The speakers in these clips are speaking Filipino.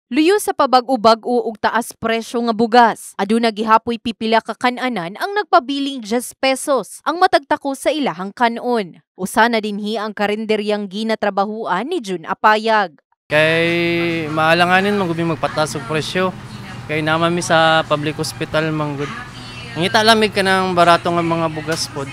Luyo sa pabag-ubag-o ug taas presyo nga bugas. Aduna gihapoy pipila ka kan-anan ang nagpabiling 10 pesos ang matagtako sa ilahang kanon. Usa na dinhi ang karinderyang ginatrabahuan ni Jun Apayag. Kay maalanganin man gud mi magpataas og presyo. Kay naman mi sa public hospital man gud. Ngita lamig ka ng barato nga mga bugas pod.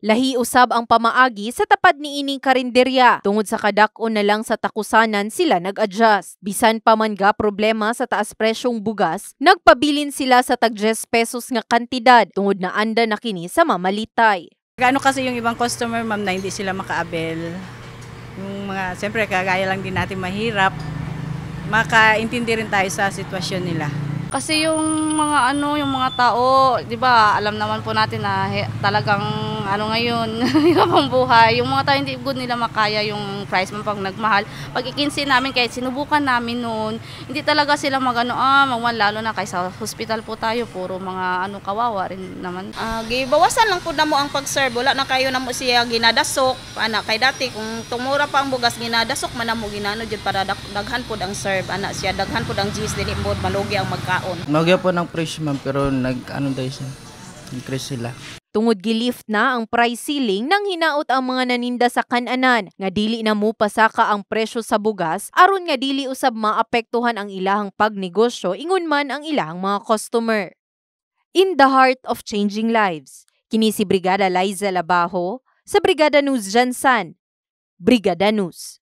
Lahi usab ang pamaagi sa tapad ni ining karinderya. Tungod sa kadak-on na lang sa takusanan sila nag-adjust. Bisan pa man ga problema sa taas presyong bugas, nagpabilin sila sa tag 10 pesos nga kantidad tungod na anda na kini sa mamalitay. Gaano kasi yung ibang customer, ma'am, na hindi sila makaabel. Yung mga, siyempre, kagaya lang din natin mahirap. Makaintindi rin tayo sa sitwasyon nila. Kasi yung mga yung mga tao, 'di ba, alam naman po natin na talagang ngayon, hirap ang buhay. Yung mga tao hindi good nila makaya yung price man pag nagmahal. Pag ikinsi namin kahit sinubukan namin noon, hindi talaga sila magwan lalo na kay sa hospital po tayo, puro mga kawawa rin naman. Gibawasan lang pud namo ang pag-serve, wala na kayo namo siya ginadasok. Ana kay dati kung tumura pa ang bugas ginadasok man namo ginano jud para daghan pud ang serve. Ana siya daghan pud ang gis dili mod malugi ang magka. Nagya po ng presyo ma'am pero nag-increase sila. Tungod gilift na ang price ceiling nang hinaot ang mga naninda sa kan-anan nga dili na mo pasaka ang presyo sa bugas aron nga dili usab maapektuhan ang ilahang pagnegosyo ingon man ang ilahang mga customer. In the heart of changing lives, kini si Brigada Liza Labajo sa Brigada News Jansan. Brigada News.